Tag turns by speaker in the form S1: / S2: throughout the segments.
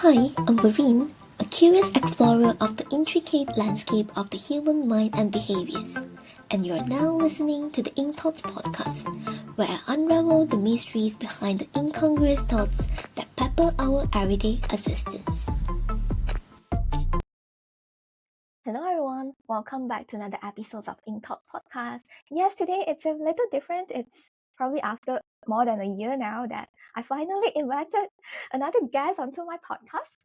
S1: Hi, I'm Vareen, a curious explorer of the intricate landscape of the human mind and behaviors. And you're now listening to the Ink Thoughts podcast, where I unravel the mysteries behind the incongruous thoughts that pepper our everyday existence. Hello everyone, welcome back to another episode of Ink Thoughts podcast. Yes, today it's a little different. It's probably after more than a year now that I finally invited another guest onto my podcast.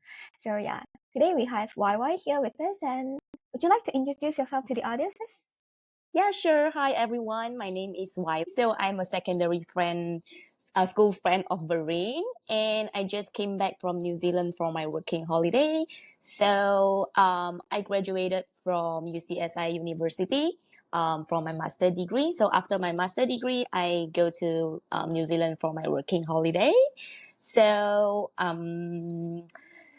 S1: So yeah, today we have YY here with us, and would you like to introduce yourself to the audience, please?
S2: Yeah, sure. Hi, everyone. My name is Y. So I'm a secondary friend, a school friend of Vareen, and I just came back from New Zealand for my working holiday. So I graduated from UCSI University from my master degree. So after my master degree, I go to New Zealand for my working holiday. So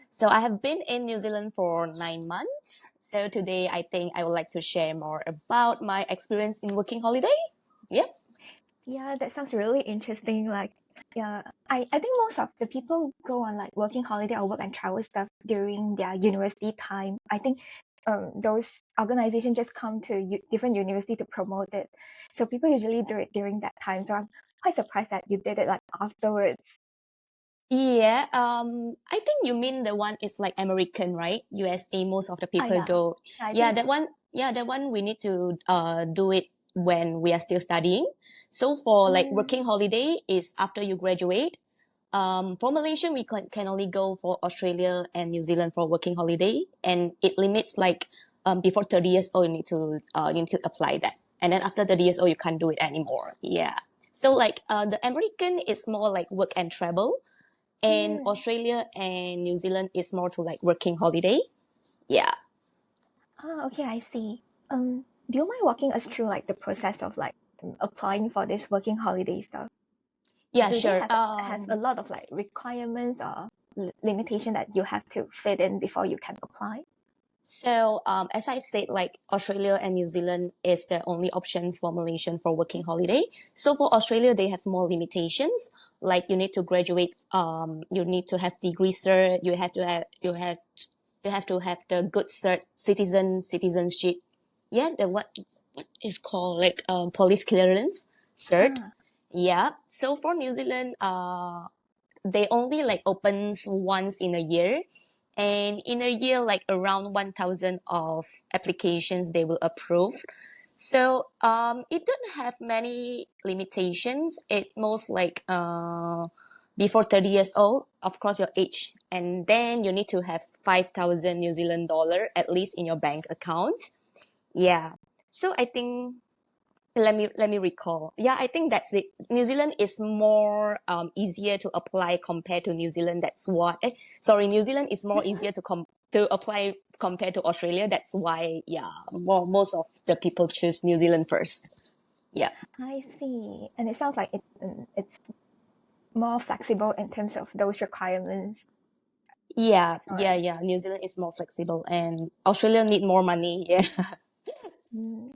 S2: so I have been in New Zealand for 9 months. So today I think I would like to share more about my experience in working holiday. Yep.
S1: Yeah, that sounds really interesting. Yeah, I think most of the people go on like working holiday or work and travel stuff during their university time. I think those organizations just come to different university to promote it. So people usually do it during that time. So I'm quite surprised that you did it like afterwards.
S2: Yeah, I think you mean the one is like American, right? USA, most of the
S1: Ah,
S2: people
S1: yeah,
S2: go.
S1: I
S2: Yeah,
S1: think so.
S2: that one, yeah, that one we need to do it when we are still studying. So for like
S1: Mm,
S2: working holiday is after you graduate. For Malaysia, we can only go for Australia and New Zealand for working holiday, and it limits like before 30 years old you need to apply that, and then after 30 years old you can't do it anymore. Yeah. So like the American is more like work and travel, and
S1: mm.
S2: Australia and New Zealand is more to like working holiday. Yeah.
S1: Ah, okay, I see. Do you mind walking us through like the process of like applying for this working holiday stuff?
S2: Yeah,
S1: Do they
S2: sure.
S1: have a lot of like requirements or limitation that you have to fit in before you can apply?
S2: So, as I said, like Australia and New Zealand is the only options for Malaysian for working holiday. So for Australia, they have more limitations. Like you need to graduate, you need to have degree cert, you have to have the good citizenship. Yeah, the what is called like police clearance cert.
S1: Ah,
S2: Yeah. So for New Zealand, they only like opens once in a year, and in a year like around 1000 of applications they will approve. So it don't have many limitations. It most like before 30 years old, of course your age, and then you need to have 5000 New Zealand dollar at least in your bank account. Yeah. So I think let me recall. Yeah, I think that's it. New Zealand is more easier to apply compared to New Zealand. That's why. Sorry, New Zealand is more easier to apply compared to Australia. That's why. Yeah, most of the people choose New Zealand first. Yeah.
S1: I see. And it sounds like it's more flexible in terms of those requirements.
S2: Yeah,
S1: All
S2: yeah,
S1: right.
S2: yeah. New Zealand is more flexible, and Australia need more money. Yeah.
S1: Mm.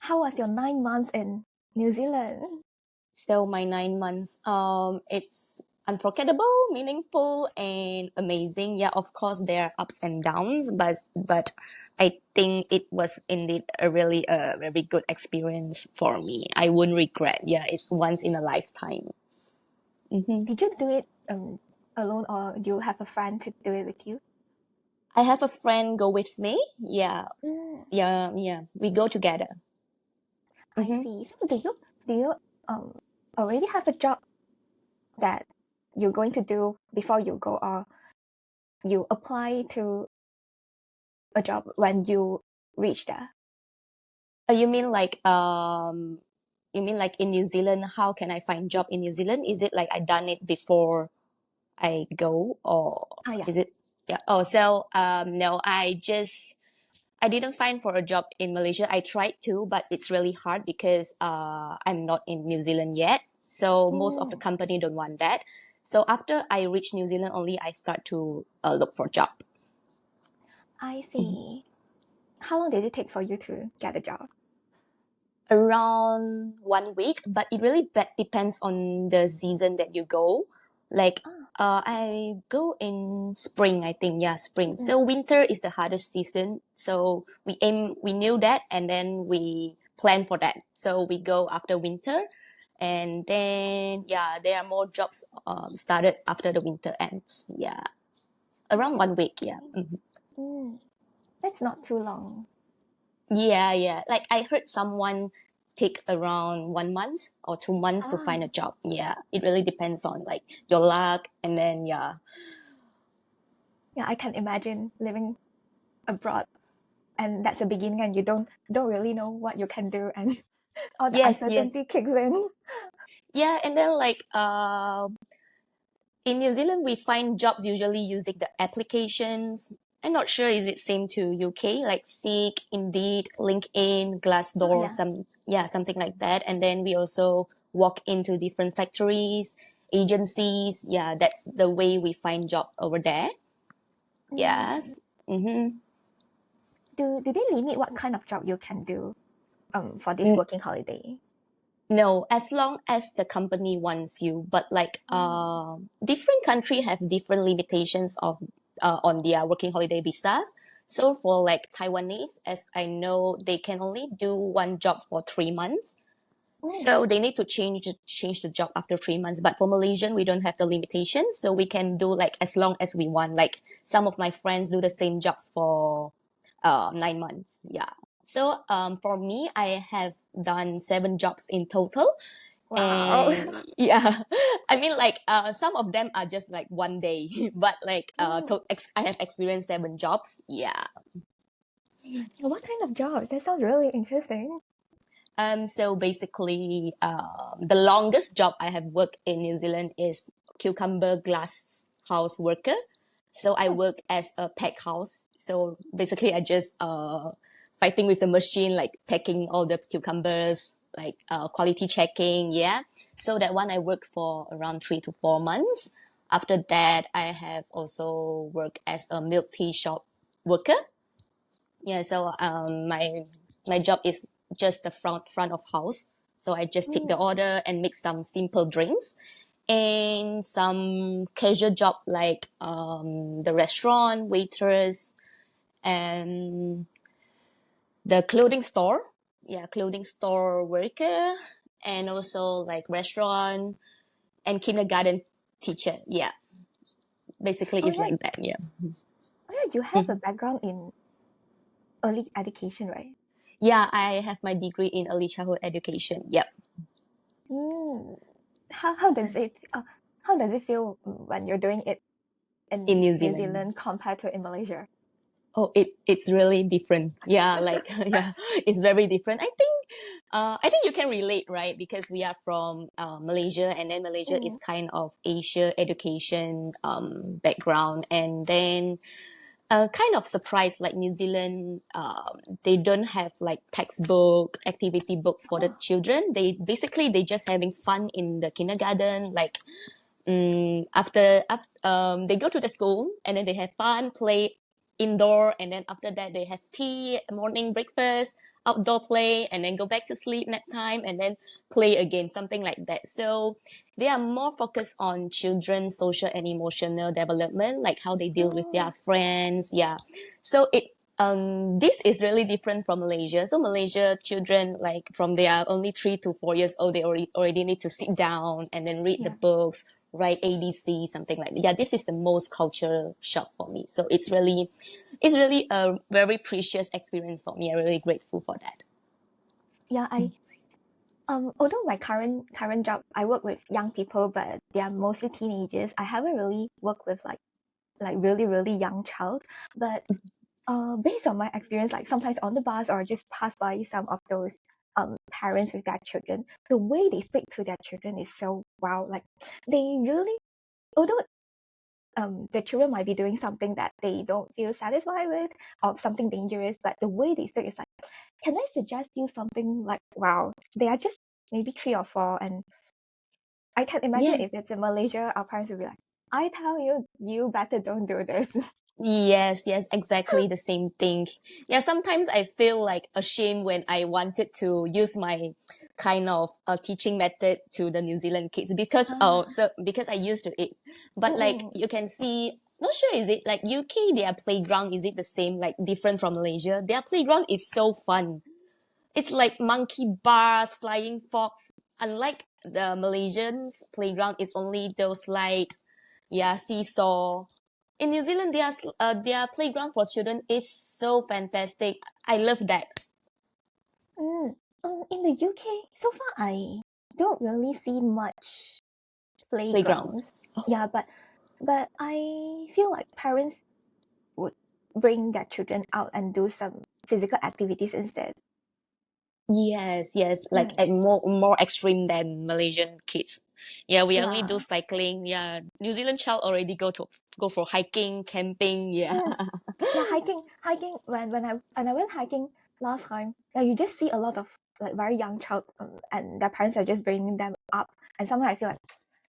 S1: How was your 9 months in New Zealand?
S2: So my 9 months, it's unforgettable, meaningful, and amazing. Yeah, of course there are ups and downs, but I think it was indeed a really very good experience for me. I wouldn't regret. Yeah, it's once in a lifetime. Hmm.
S1: Did you do it alone or do you have a friend to do it with you?
S2: I have a friend go with me. Yeah,
S1: Mm,
S2: yeah, yeah. We go together.
S1: I
S2: Hmm.
S1: see. So do you um already have a job that you're going to do before you go, or you apply to a job when you reach there?
S2: You mean like you mean like in New Zealand? How can I find job in New Zealand? Is it like I done it before I go, or
S1: Ah, yeah.
S2: is it? Yeah. Oh, so no, I didn't find for a job in Malaysia. I tried to, but it's really hard because I'm not in New Zealand yet. So most of the
S1: Mm,
S2: company don't want that. So after I reach New Zealand, only I start to look for job.
S1: I
S2: Mhm.
S1: see. How long did it take for you to get a job?
S2: Around 1 week, but it really depends on the season that you go. Like
S1: Ah,
S2: I go in spring, I think. Yeah, spring.
S1: mm-mm.
S2: So winter is the hardest season. So we knew that, and then we plan for that. So we go after winter, and then yeah, there are more jobs started after the winter ends. Yeah, around
S1: Oh,
S2: 1 week. Yeah.
S1: okay. Mm, that's not too long.
S2: Yeah, yeah. Like I heard someone take around 1 month or 2 months to find a
S1: Ah,
S2: job. Yeah, it really depends on like your luck, and then yeah.
S1: yeah, I can imagine living abroad, and that's the beginning, and you don't really know what you can do, and all the
S2: Yes, yes.
S1: uncertainty kicks in.
S2: Yeah, and then like in New Zealand we find jobs usually using the applications. I'm not sure is it same to UK like Seek, Indeed, LinkedIn,
S1: Oh
S2: Glassdoor,
S1: yeah.
S2: some yeah, something like that. And then we also walk into different factories, agencies. Yeah, that's the way we find job over there.
S1: Mm.
S2: Yes. Mm-hmm.
S1: Do they limit what kind of job you can do for this working holiday?
S2: No, as long as the company wants you. But like
S1: Mm.
S2: different country have different limitations of on their working holiday visas. So for like Taiwanese, as I know, they can only do one job for 3 months.
S1: Mm.
S2: So they need to change the job after 3 months. But for Malaysian, we don't have the limitation, so we can do like as long as we want. Like some of my friends do the same jobs for 9 months. Yeah. So for me, I have done 7 jobs in total,
S1: Wow.
S2: and yeah, I mean like some of them are just like 1 day, but like
S1: Mm.
S2: I have experienced 7 jobs. Yeah.
S1: What kind of jobs? That sounds really interesting.
S2: So basically, the longest job I have worked in New Zealand is cucumber glass house worker. So I
S1: Oh,
S2: work as a pack house. So basically, I just fighting with the machine, like packing all the cucumbers, like quality checking. Yeah. So that one I worked for around 3 to 4 months. After that, I have also worked as a milk tea shop worker. Yeah, so my job is just the front of house. So I just take the
S1: mm.
S2: order and make some simple drinks, and some casual job like the restaurant waitress and the clothing store. Yeah, clothing store worker, and also like restaurant and kindergarten teacher. Yeah, basically
S1: Oh
S2: it's
S1: yeah.
S2: like that. Yeah.
S1: Oh yeah. You have a
S2: Mhm.
S1: background in early education, right?
S2: Yeah, I have my degree in early childhood education. Yep.
S1: Mm. How does it feel when you're doing it
S2: In
S1: in
S2: New
S1: New
S2: Zealand.
S1: Zealand compared to in Malaysia?
S2: Oh, it's really different. Yeah, like yeah, it's very different. I think you can relate, right? Because we are from Malaysia, and then Malaysia is
S1: Mm.
S2: kind of Asia education background, and then kind of surprised like New Zealand, they don't have like textbook activity books for the
S1: Oh,
S2: children. They just having fun in the kindergarten, like after they go to the school, and then they have fun, play indoor, and then after that they have tea, morning breakfast, outdoor play, and then go back to sleep, nap time, and then play again, something like that. So they are more focused on children's social and emotional development, like how they deal with
S1: mm.
S2: their friends. Yeah. So this is really different from Malaysia. So Malaysia children, like from they are only 3 to 4 years old, they already need to sit down and then read the
S1: Yeah.
S2: books, write ABC, something like that. Yeah, this is the most culture shock for me. So it's really a very precious experience for me. I'm really grateful for that.
S1: Yeah. Although my current job, I work with young people, but they are mostly teenagers. I haven't really worked with like really really young child, but based on my experience, like sometimes on the bus or just pass by some of those parents with their children, the way they speak to their children is so wow. Like they really, although the children might be doing something that they don't feel satisfied with or something dangerous, but the way they speak is like, can I suggest you something like wow? They are just maybe 3 or 4, and I can imagine
S2: Yeah.
S1: if it's in Malaysia, our parents will be like, I tell you, you better don't do this.
S2: Yes, yes, exactly the same thing. Yeah, sometimes I feel like ashamed when I wanted to use my kind of teaching method to the New Zealand kids
S1: Ah,
S2: because I used to it. But like
S1: mm-mm.
S2: you can see, not sure is it like UK their playground is it the same like different from Malaysia? Their playground is so fun. It's like monkey bars, flying fox. Unlike the Malaysians playground, it's only those like yeah seesaw. In New Zealand, their playground for children is so fantastic. I love that
S1: Mm. In the UK, so far I don't really see much
S2: playground.
S1: playgrounds. Yeah, but I feel like parents would bring their children out and do some physical activities instead.
S2: Yes, yes, like
S1: Mm.
S2: a more extreme than Malaysian kids. Yeah, we only do
S1: Yeah.
S2: cycling. Yeah, New Zealand child already go for hiking, camping. Yeah.
S1: Mm. Yeah, hiking when I went hiking last time, yeah, you just see a lot of like very young child and their parents are just bringing them up, and sometimes I feel like,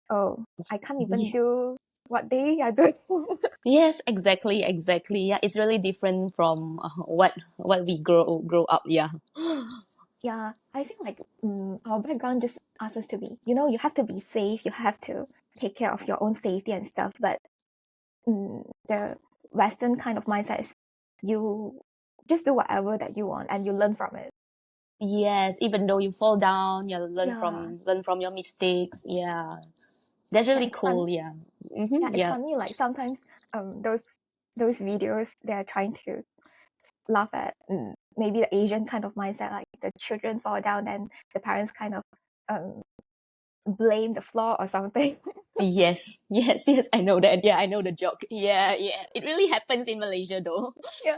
S1: oh, I can't even do what they are doing.
S2: Yes, exactly, exactly. Yeah, it's really different from what we grow up. Yeah.
S1: Yeah, I feel like our background just asks us to be, you have to be safe, you have to take care of your own safety and stuff. But the Western kind of mindset is you just do whatever that you want and you learn from it.
S2: Yes, even though you fall down, you
S1: Yeah,
S2: learn from your mistakes. Yeah, that's
S1: yeah,
S2: really
S1: it's
S2: cool.
S1: fun.
S2: Yeah.
S1: Yeah, it's
S2: Yeah.
S1: funny. Like sometimes those videos they're trying to laugh at maybe the Asian kind of mindset, like the children fall down and the parents kind of um, blame the floor or something.
S2: Yes. Yes. Yes. I know that. Yeah, I know the joke. Yeah. Yeah. It really happens in Malaysia though.
S1: Yeah.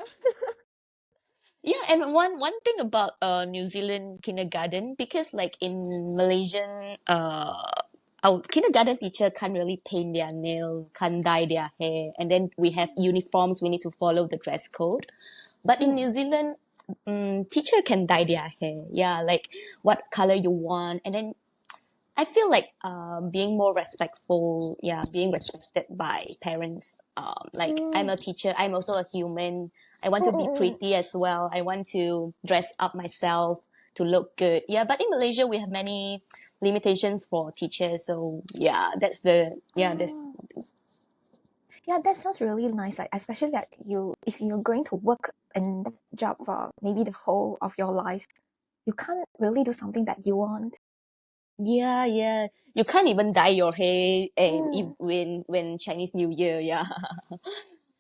S2: Yeah, and one thing about New Zealand kindergarten because like in Malaysian our kindergarten teacher can't really paint their nail, can't dye their hair, and then we have uniforms. We need to follow the dress code. But in
S1: Mm.
S2: New Zealand, teacher can dye their hair. Yeah, like what color you want, and then I feel like being more respectful, yeah, being respected by parents. Like I'm
S1: Mm.
S2: a teacher, I'm also a human. I want
S1: Mm,
S2: to be
S1: mm, mm.
S2: pretty as well. I want to dress up myself to look good. Yeah, but in Malaysia we have many limitations for teachers. So yeah, that's
S1: Oh. Yeah, that sounds really nice. Like especially that if you're going to work in that job for maybe the whole of your life, you can't really do something that you want.
S2: yeah, yeah. You can't even dye your hair and
S1: Mm.
S2: when Chinese New Year. Yeah,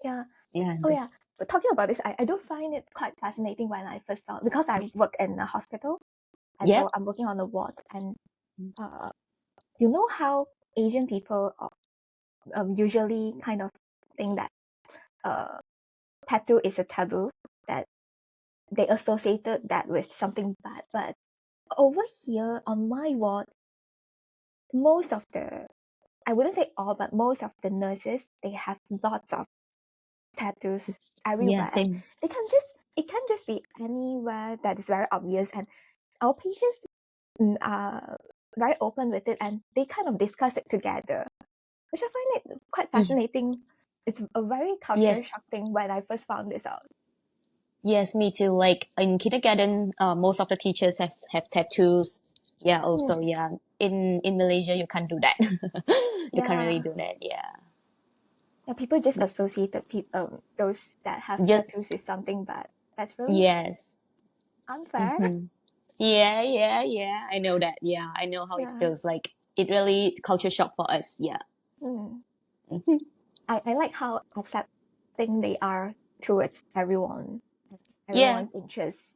S1: Yeah.
S2: yeah,
S1: Oh yeah. But talking about this, I do find it quite fascinating when I first found because I work in a hospital and
S2: yeah.
S1: so I'm working on the ward and uh you know how Asian people usually kind of think that uh tattoo is a taboo, that they associated that with something bad. But over here on my ward, most of the I wouldn't say all, but most of the nurses they have lots of tattoos
S2: Yeah,
S1: everywhere, and
S2: same.
S1: they can just it can just be anywhere that is very obvious. And our patients are very open with it, and they kind of discuss it together, which I find it quite
S2: Ye-
S1: fascinating. It's a very culture
S2: Yes.
S1: shock thing when I first found this out.
S2: Yes, me too. Like in kindergarten, most of the teachers have tattoos. Yeah, also,
S1: Mm,
S2: yeah. In Malaysia, you can't do that. You can't really
S1: yeah,
S2: do that. Yeah.
S1: yeah. People just associated those that have
S2: Just
S1: tattoos with something bad. That's really
S2: yes.
S1: unfair.
S2: Mm-hmm. Yeah, yeah, yeah. I know that. Yeah, I know how it
S1: Yeah.
S2: feels. Like it really culture shock for us. Yeah.
S1: Mm.
S2: Mhm.
S1: I like how accepting they are towards
S2: Yeah.
S1: everyone's interests.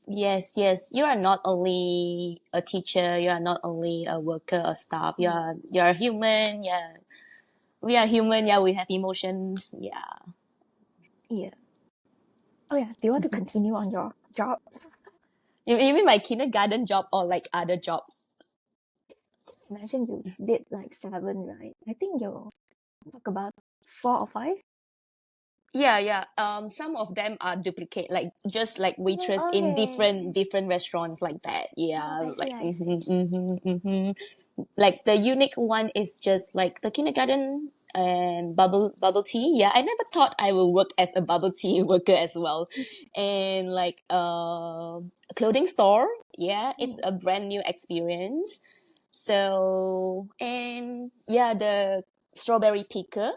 S2: Yes, yes. You are not only a teacher. You are not only a worker or staff.
S1: Mm.
S2: You're a human. Yeah. We are human. Yeah. We have emotions. Yeah.
S1: Yeah. Oh yeah. Do you want to continue on your job?
S2: You mean my kindergarten job or like other jobs?
S1: Just mentioned you did like seven, right? I think you talk about four or five.
S2: Yeah, yeah. Some of them are duplicate, like just like waitress in
S1: Okay.
S2: different restaurants like that.
S1: Oh,
S2: Yeah,
S1: I see.
S2: like
S1: I see.
S2: Like the unique one is just like the kindergarten. and bubble tea. Yeah, I never thought I will work as a bubble tea worker as well. And like a clothing store. Yeah, it's a brand new experience. So, and yeah, the strawberry picker.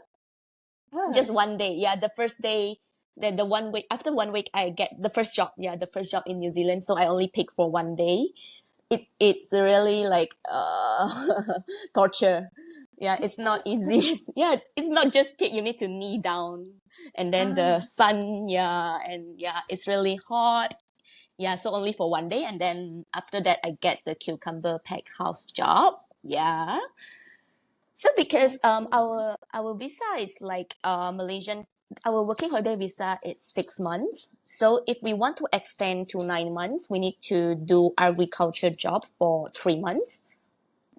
S1: Oh,
S2: Just one day. Yeah, the first day, the 1 week, after 1 week, I get the first job. Yeah, the first job in New Zealand. So I only pick for one day. It's really like torture. Yeah, it's not easy. Yeah, it's not just pick. You need to knee down, and then the
S1: ah,
S2: sun. Yeah, and yeah, it's really hot. Yeah, so only for one day, and then after that, I get the cucumber pack house job. Yeah. So because
S1: I see.
S2: our visa is like Malaysian, our working holiday visa is 6 months. So if we want to extend to 9 months, we need to do agriculture job for 3 months.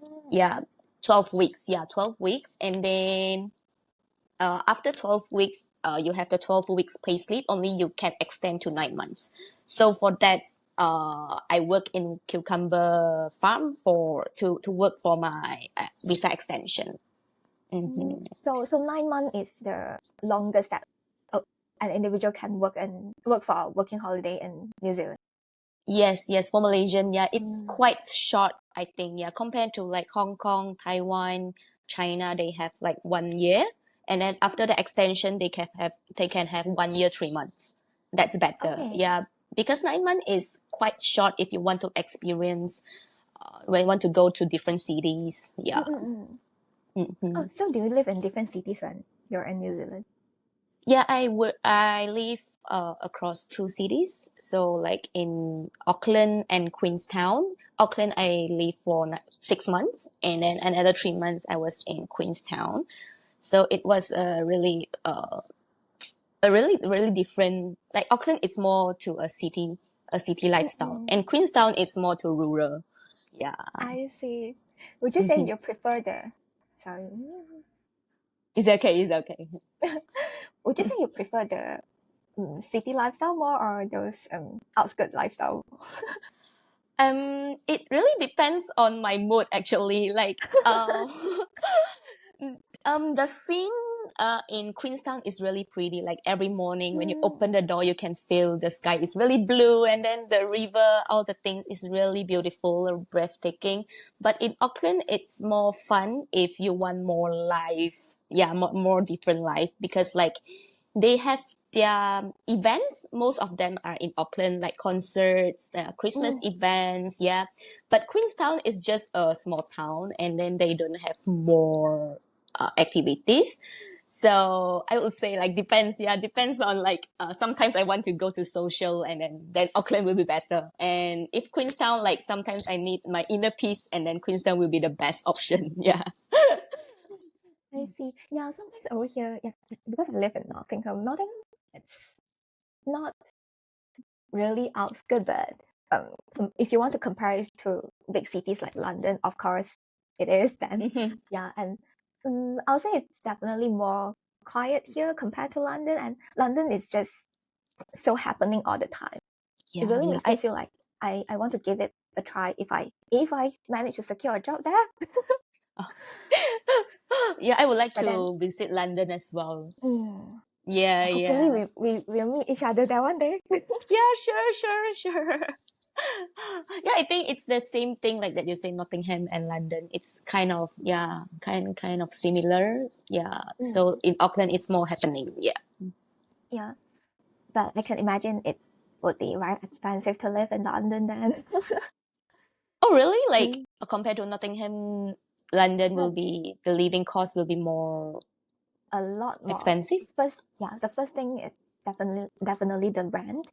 S1: Mm,
S2: Yeah, 12 weeks. Yeah, 12 weeks, and then after 12 weeks, you have the 12 weeks pay slip. Only you can extend to 9 months. So for that, I work in cucumber farm for to work for my visa extension. Hmm.
S1: So 9 months is the longest that uh, an individual can work for a working holiday in New Zealand.
S2: Yes, yes, for Malaysian, yeah, it's
S1: Mm,
S2: quite short, I think, yeah, compared to like Hong Kong, Taiwan, China, they have like 1 year, and then after the extension, they can have 1 year, 3 months. That's better,
S1: okay.
S2: yeah, because 9 months is quite short if you want to experience, when you want to go to different cities, yeah.
S1: Mm.
S2: Hmm.
S1: Oh, so do you live in different cities when you're in New Zealand?
S2: Yeah, I live across two cities. So like in Auckland and Queenstown. Auckland I live for 6 months, and then another 3 months I was in Queenstown. So it was a really different. Like Auckland is more to a city lifestyle,
S1: Mm-mm.
S2: and Queenstown is more to rural. Yeah.
S1: I see. Would you say
S2: Hmm.
S1: you prefer the sorry?
S2: It's okay. It's okay.
S1: Would you say you prefer the city lifestyle more or those outskirt lifestyle?
S2: It really depends on my mood actually. Like, the scene in Queenstown is really pretty. Like every morning when you
S1: Mm,
S2: open the door, you can feel the sky is really blue, and then the river, all the things is really beautiful or breathtaking. But in Auckland, it's more fun if you want more life. Yeah, more different life, because like they have their events. Most of them are in Auckland, like concerts, Christmas
S1: mm,
S2: events. Yeah, but Queenstown is just a small town, and then they don't have more activities. So I would say like depends. Yeah, depends on like sometimes I want to go to social, and then Auckland will be better. And if Queenstown, like sometimes I need my inner peace, and then Queenstown will be the best option. Yeah.
S1: I see. Yeah, sometimes over here, yeah, because I live in Nottingham. Nottingham, it's not really outskirt, but if you want to compare it to big cities like London, of course, it is. Then,
S2: Hmm.
S1: yeah, and I'll say it's definitely more quiet here compared to London, and London is just so happening all the time. It
S2: Yeah,
S1: really
S2: yeah.
S1: makes me feel like I want to give it a try if I manage to secure a job there.
S2: Yeah, I would like
S1: But then,
S2: to visit London as well.
S1: mm,
S2: Yeah,
S1: hopefully
S2: yeah.
S1: we'll meet each other there one day.
S2: Yeah, sure, sure, sure. Yeah, I think it's the same thing like that you say Nottingham and London. It's kind of, yeah, kind of similar. Yeah. So
S1: Mm,
S2: in Auckland it's more happening. Yeah.
S1: yeah, but I can imagine it would be very expensive to live in London then.
S2: Oh, really? Like
S1: Mm,
S2: compared to Nottingham, London will
S1: but
S2: be the living cost will be more
S1: a lot more.
S2: expensive.
S1: First, yeah, the first thing is definitely the rent.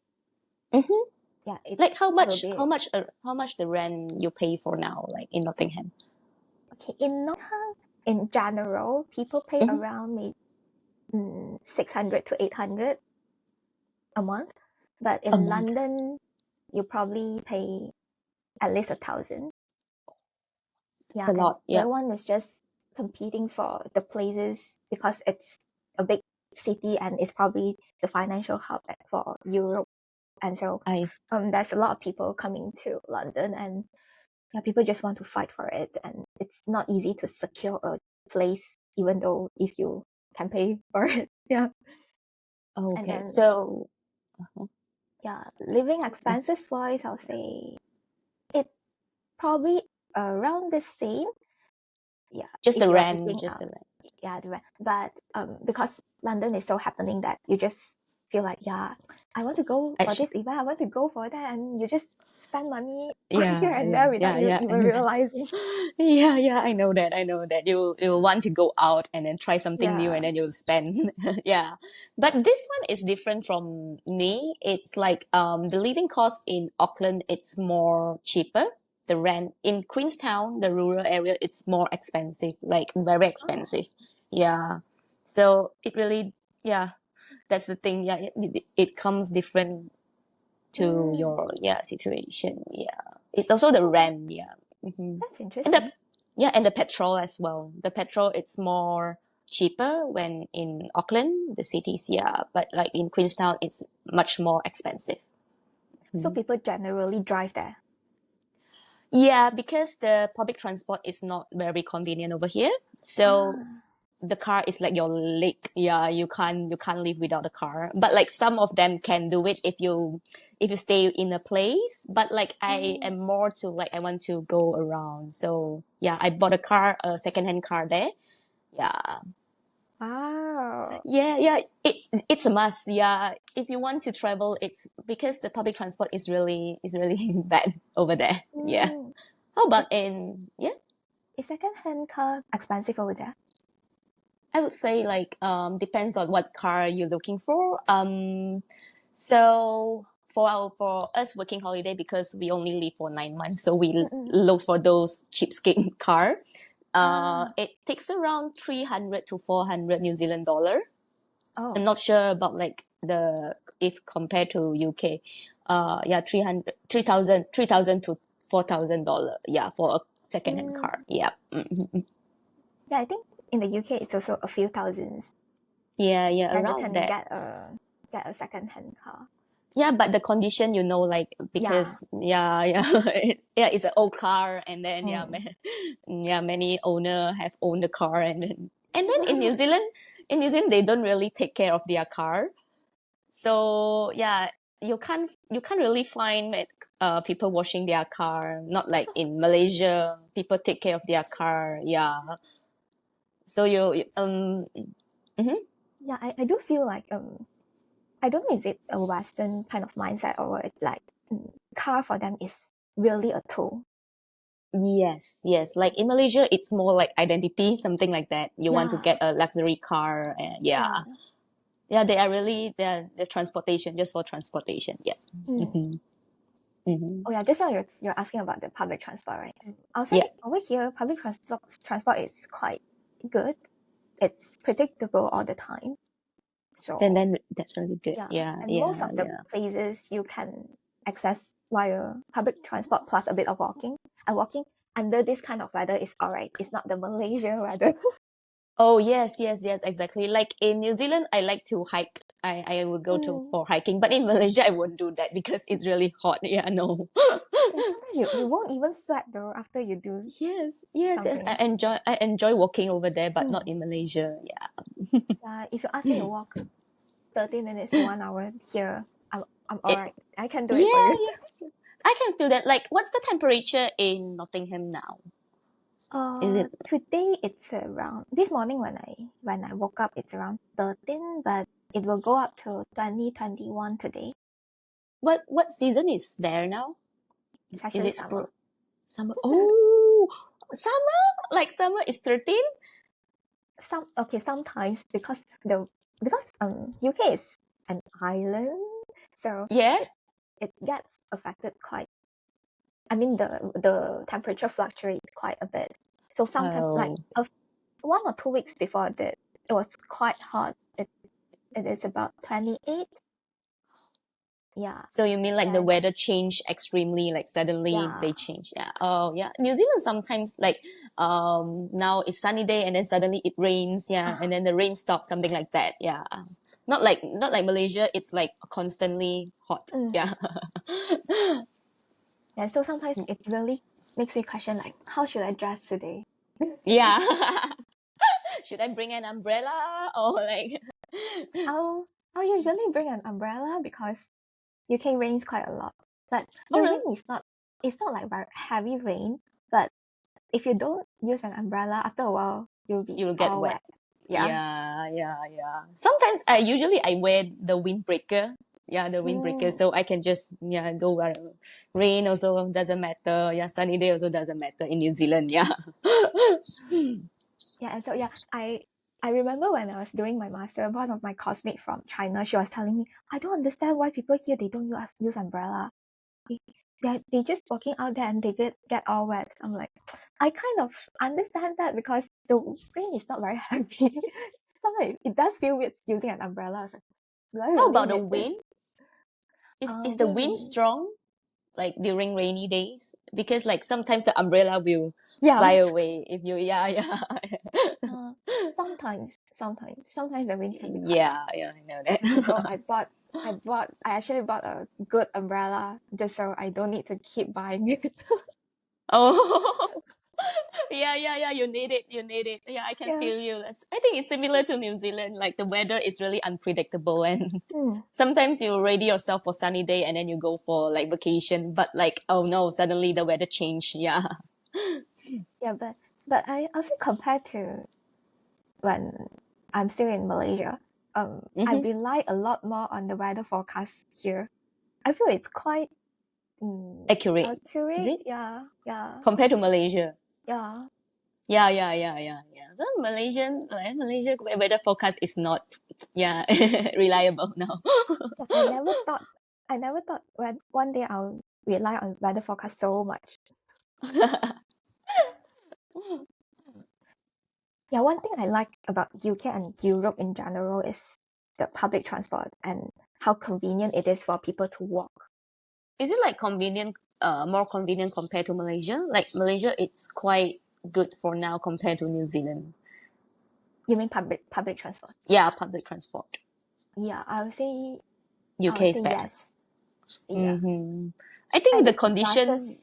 S2: Mm-hmm.
S1: Yeah, it
S2: Like how
S1: will
S2: much
S1: be
S2: how much how much the rent you pay for now, like in Nottingham?
S1: okay. In Nottingham, in general, people pay
S2: Mm-hmm.
S1: around maybe 600 to 800 a month, but
S2: A
S1: in
S2: month.
S1: London, you probably pay at least 1,000. Yeah,
S2: A
S1: and
S2: lot. Yeah.
S1: everyone is just competing for the places because it's a big city and it's probably the financial hub for Europe. And so
S2: I
S1: there's a lot of people coming to London, and yeah, people just want to fight for it. And it's not easy to secure a place even though if you can pay for it. Yeah. And
S2: Okay.
S1: then
S2: So,
S1: yeah, living expenses wise, I'll say it's probably around the same. Yeah,
S2: just
S1: if
S2: the
S1: you're
S2: rent,
S1: eating
S2: just the
S1: out,
S2: rent.
S1: yeah, the rent. But because London is so happening that you just feel like, yeah, I want to go for
S2: Actually,
S1: this event, I want to go for that, and you just spend money here
S2: yeah,
S1: and
S2: yeah,
S1: there without
S2: yeah,
S1: you
S2: yeah. I
S1: even
S2: know that.
S1: realizing.
S2: Yeah, yeah, I know that. I know that you want to go out and then try something new
S1: Yeah.
S2: and then you'll spend. Yeah. But this one is different from me. It's like the living cost in Auckland, it's more cheaper. The rent in Queenstown, the rural area, it's more expensive, like very
S1: Oh.
S2: expensive. Yeah. So it really, yeah, that's the thing. Yeah, it comes different to
S1: Mm.
S2: your yeah situation. Yeah. It's also the
S1: Oh,
S2: rent. Yeah.
S1: that's
S2: And the
S1: interesting.
S2: yeah, and the petrol as well. The petrol it's more cheaper when in Auckland, the cities, yeah, but like in Queenstown, it's much more expensive.
S1: So
S2: Mhm.
S1: people generally drive there.
S2: Yeah, because the public transport is not very convenient over here. So
S1: Ah.
S2: the car is like your leg. Yeah, you can't live without a car. But like some of them can do it if you stay in a place. But like I
S1: Mm.
S2: am more to like I want to go around. So yeah, I bought a secondhand car there. Yeah.
S1: Wow.
S2: Yeah, yeah, it's a must. Yeah, if you want to travel, it's because the public transport is really bad over there. Yeah.
S1: Mm.
S2: How
S1: Is,
S2: about in yeah?
S1: is second-hand car expensive over there?
S2: I would say like depends on what car you're looking for. So for us working holiday because we only live for 9 months, so we
S1: Mm-mm.
S2: look for those cheapskate car.
S1: Ah.
S2: It takes around 300 to 400 New Zealand dollar. I'm
S1: Oh.
S2: not sure about like the if compared to UK. Yeah, 3,000 to $4,000. Yeah, for a second-hand
S1: Mm.
S2: car. Yeah.
S1: Yeah, I think in the UK it's also a few thousands.
S2: Yeah, yeah,
S1: Then you
S2: around
S1: can
S2: that.
S1: get a second-hand car.
S2: Yeah, but the condition, like
S1: Yeah.
S2: because yeah, yeah, yeah, it's an old car, and then yeah,
S1: Mm.
S2: yeah, many owner have owned the car, and then in New Zealand they don't really take care of their car. So yeah, you can't really find people washing their car. Not like in Malaysia, people take care of their car. Yeah. So mhm.
S1: Yeah, I do feel like I don't know is it a Western kind of mindset or it's like car for them is really a tool.
S2: Yes, yes. Like in Malaysia, it's more like identity, something like that. You want to
S1: Yeah.
S2: get a luxury car. Yeah.
S1: Yeah.
S2: Yeah, they're transportation, just for transportation. Yeah.
S1: Mm.
S2: Mm-hmm. Mm-hmm.
S1: Oh yeah, just now you're asking about the public transport, right? I'll say
S2: Yeah.
S1: over here public transport is quite good. It's predictable all the time.
S2: Then
S1: So
S2: then that's really good.
S1: yeah,
S2: Yeah,
S1: and most
S2: yeah,
S1: of the
S2: yeah.
S1: places you can access via public transport plus a bit of walking. And walking under this kind of weather is alright. It's not the Malaysia weather.
S2: Oh yes, yes, yes, exactly. Like in New Zealand, I like to hike. I would go to
S1: Mm.
S2: for hiking, but in Malaysia, I won't do that because it's really hot. Yeah, no.
S1: Yeah, sometimes you won't even sweat though after you do
S2: Yes, yes, yes. I
S1: something.
S2: enjoy I enjoy walking over there, but not
S1: Mm.
S2: in Malaysia. Yeah.
S1: If you ask me to walk 30 minutes to 1 hour here, I'm
S2: It,
S1: alright. I can do it for
S2: yeah,
S1: you.
S2: yeah. I can feel that. Like, what's the temperature in Nottingham now? Is it?
S1: Today it's around this morning when I woke up it's around 13, but it will go up to 2021 today.
S2: What season is there now?
S1: It's
S2: Is
S1: actually
S2: it
S1: summer.
S2: summer? Oh, summer! Like summer is 13?
S1: Sometimes because UK is an island, so
S2: Yeah.
S1: it gets affected quite. I mean the temperature fluctuates quite a bit. So sometimes like
S2: Oh.
S1: 1 or 2 weeks before that it was quite hot. It is about 28. Yeah.
S2: So you mean like the
S1: Then
S2: weather change extremely, like suddenly
S1: yeah.
S2: they change? Yeah. Oh, yeah. New Zealand sometimes like now it's sunny day and then suddenly it rains, yeah, and
S1: Ah,
S2: then the rain stops, something like that. Yeah. Not like Malaysia, it's like constantly hot.
S1: mm.
S2: Yeah.
S1: Yeah, so sometimes it really makes me question like how should I dress today?
S2: Yeah. should I bring an umbrella or like?
S1: I'll usually bring an umbrella because UK rains quite a lot. But
S2: Oh,
S1: the
S2: really?
S1: rain is not, it's not like very heavy rain, but if you don't use an umbrella, after a while you'll
S2: You
S1: be
S2: will get
S1: all
S2: wet.
S1: wet. Yeah.
S2: Yeah. Sometimes I wear the windbreaker. Yeah, the windbreaker,
S1: Mm,
S2: so I can just go wherever. Rain also doesn't matter. Yeah, sunny day also doesn't matter in New Zealand. Yeah.
S1: yeah, and so yeah, I remember when I was doing my master, one of my classmates from China, she was telling me, I don't understand why people here they don't use umbrella. They, they just walking out there and they get all wet. I'm like, I kind of understand that because the rain is not very heavy. Sometimes it does feel weird using an umbrella. I was like, do I
S2: How
S1: really
S2: about the
S1: need this?
S2: wind? Is the wind
S1: Wind.
S2: strong like during rainy days? Because like sometimes the umbrella will
S1: Yeah.
S2: fly away if you
S1: Uh, sometimes the wind can be quite strong.
S2: yeah, I know
S1: So
S2: that.
S1: I actually bought a good umbrella just so I don't need to keep buying it.
S2: Oh. Yeah, you need it. Yeah, I can
S1: Yeah.
S2: feel you. I think it's similar to New Zealand. Like the weather is really unpredictable, and
S1: Mm.
S2: sometimes you ready yourself for sunny day and then you go for like vacation, but like, oh no, suddenly the weather changed. Yeah.
S1: Yeah, but I also compared to when I'm still in Malaysia, I
S2: Mm-hmm.
S1: rely a lot more on the weather forecast here. I feel it's quite
S2: Accurate. Is
S1: accurate.
S2: it?
S1: Yeah, yeah,
S2: Compared to Malaysia.
S1: yeah.
S2: Yeah. The Malaysia weather forecast is not, yeah, reliable now.
S1: Yeah, I never thought when one day I'll rely on weather forecast so much. Yeah, one thing I like about UK and Europe in general is the public transport and how convenient it is for people to walk.
S2: Is it like convenient, more convenient compared to Malaysia? Like Malaysia, it's quite good for now compared to New Zealand.
S1: You mean public transport?
S2: Yeah, public transport.
S1: Yeah, I
S2: UK
S1: would
S2: is
S1: say
S2: better.
S1: yes. Yeah.
S2: Mm-hmm. I
S1: At
S2: think the
S1: least
S2: condition,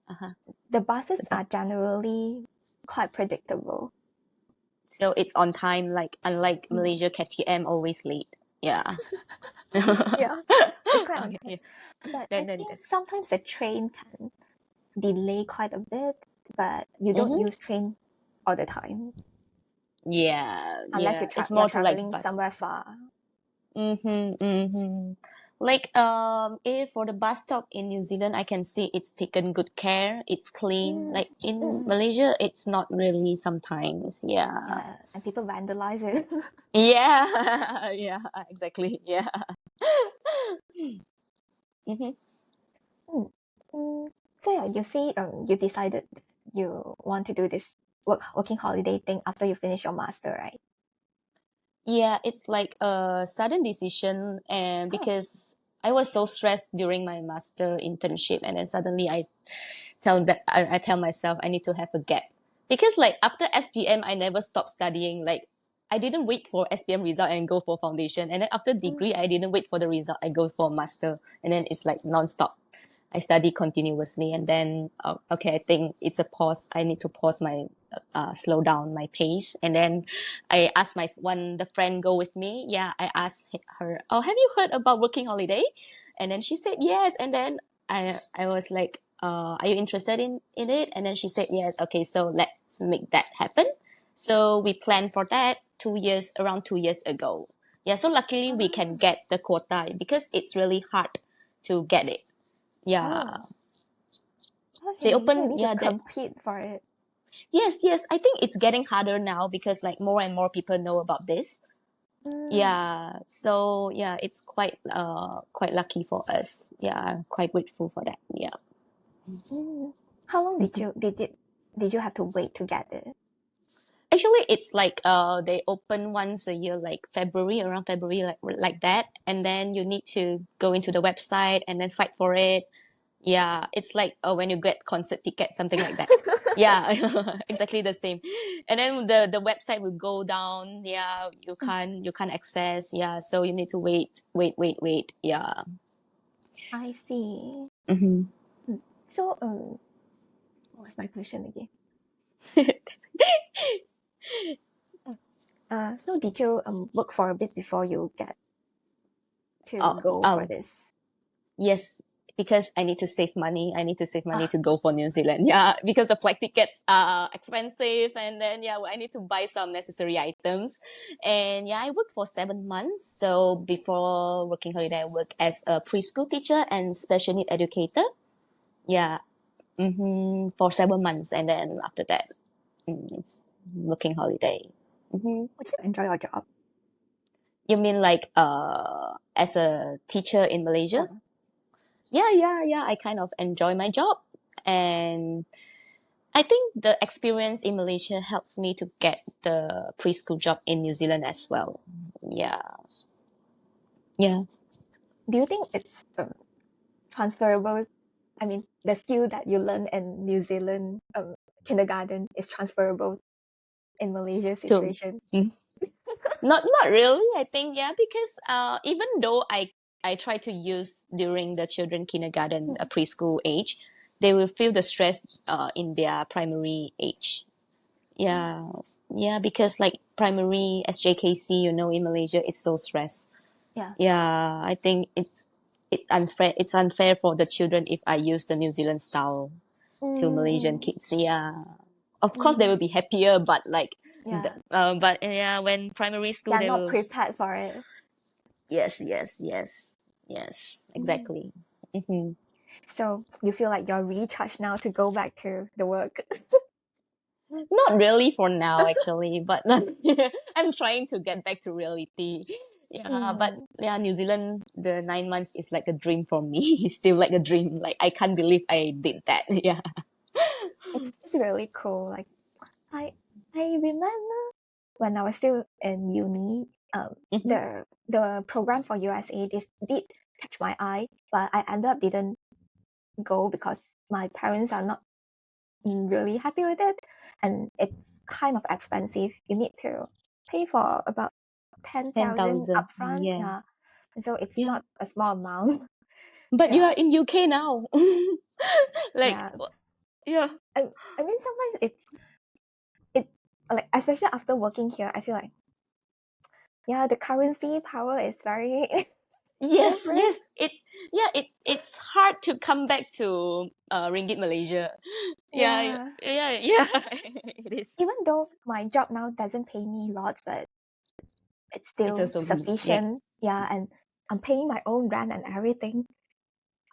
S2: uh-huh.
S1: the buses
S2: The
S1: are generally quite predictable.
S2: so it's on time, like unlike
S1: Mm.
S2: Malaysia, KTM always late. Yeah.
S1: Yeah, it's quite on
S2: Okay,
S1: time.
S2: yeah.
S1: But I
S2: Then
S1: think
S2: that's
S1: sometimes the train can delay quite a bit, but you don't
S2: mm-hmm.
S1: use train all the time unless
S2: Yeah. It's
S1: you're
S2: more to like
S1: traveling somewhere
S2: buses.
S1: far.
S2: Mm-hmm. Like if for the bus stop in New Zealand, I can see it's taken good care. It's clean.
S1: Mm,
S2: Like in
S1: mm,
S2: Malaysia, it's not really sometimes. Yeah.
S1: yeah, and people vandalize it.
S2: Yeah. Yeah. Exactly. Yeah. Mm-hmm.
S1: Mm, so yeah, you say you decided you want to do this working holiday thing after you finish your master, right?
S2: Yeah, it's like a sudden decision, and
S1: Oh.
S2: because I was so stressed during my master internship, and then suddenly I tell myself I need to have a gap because like after SPM I never stopped studying. Like I didn't wait for SPM result and go for foundation, and then after
S1: Mm,
S2: degree I didn't wait for the result. I go for master, and then it's like non-stop. I study continuously, and then okay, I think it's a pause. I need to pause my slow down my pace, and then I asked the friend go with me. Yeah, I asked her, oh, have you heard about working holiday? And then she said yes, and then I was like, are you interested in it? And then she said yes. Okay, so let's make that happen. So we planned for that around 2 years ago. Yeah, so luckily we can
S1: ah,
S2: get the quota because it's really hard to get it. Yeah.
S1: oh,
S2: They
S1: okay. So you
S2: open,
S1: need to
S2: yeah, that,
S1: compete for it.
S2: yes. I think it's getting harder now because like more and more people know about this.
S1: Mm,
S2: Yeah. So yeah, it's quite lucky for us. Yeah, I'm quite grateful for that. Yeah.
S1: mm. How long did you have to wait to get it?
S2: Actually, it's like they open once a year, like February, around February, like that, and then you need to go into the website and then fight for it. Yeah, it's like when you get concert ticket, something like that. Yeah, exactly the same. And then the website will go down. Yeah, you can't access. Yeah, so you need to wait. Yeah.
S1: I see.
S2: Mm-hmm.
S1: Mm. So what was my question again? So did you work for a bit before you get to
S2: Oh,
S1: go for this?
S2: yes, because I need to save money. I need to save money
S1: Ah,
S2: to go for New Zealand. Yeah, because the flight tickets are expensive, and then yeah, I need to buy some necessary items. And yeah, I worked for 7 months. So before working holiday, I worked as a preschool teacher and special need educator. Yeah, for 7 months, and then after that, it's working holiday.
S1: would you enjoy your job?
S2: You mean like as a teacher in Malaysia?
S1: Yeah.
S2: Yeah. I kind of enjoy my job, and I think the experience in Malaysia helps me to get the preschool job in New Zealand as well. Yeah, yeah.
S1: Do you think it's transferable? I mean, the skill that you learn in New Zealand kindergarten is transferable in Malaysia
S2: So,
S1: situation.
S2: mm, not really. I think yeah, because even though I try to use during the children kindergarten,
S1: Mm,
S2: preschool age, they will feel the stress in their primary age.
S1: mm,
S2: Yeah, yeah, because like primary SJKC, in Malaysia is so stressed.
S1: yeah.
S2: Yeah, I think it unfair. It's unfair for the children if I use the New Zealand style to Malaysian
S1: Mm,
S2: kids. Yeah, of course they
S1: mm,
S2: will be happier, but like,
S1: yeah.
S2: but yeah, when primary school
S1: They're
S2: they
S1: not
S2: will.
S1: prepared for it.
S2: Yes,
S1: Mm.
S2: exactly. hmm
S1: So you feel like you're recharged now to go back to the work.
S2: Not really for now, actually, but I'm trying to get back to reality. Yeah, but
S1: Mm.
S2: yeah, New Zealand, the 9 months is like a dream for me. It's still like a dream. Like I can't believe I did that. Yeah.
S1: It's really cool. Like I I remember when I was still in uni,
S2: hmm
S1: the program for USA this did catch my eye, but I ended up didn't go because my parents are not really happy with it, and it's kind of expensive. You need to pay for about 10,000
S2: 10,000.
S1: upfront,
S2: Yeah.
S1: yeah, and so it's
S2: Yeah.
S1: not a small amount.
S2: But you
S1: Yeah,
S2: are in UK now. Like,
S1: yeah.
S2: yeah.
S1: I, I mean sometimes it like especially after working here, I feel like yeah the currency power is very
S2: Yes,
S1: different.
S2: yes. It's hard to come back to Ringgit Malaysia. Yeah,
S1: Yeah,
S2: yeah. It is.
S1: even though my job now doesn't pay me lots, but it's
S2: It's
S1: still
S2: also good. Yeah.
S1: sufficient. Yeah, and I'm paying my own rent and everything.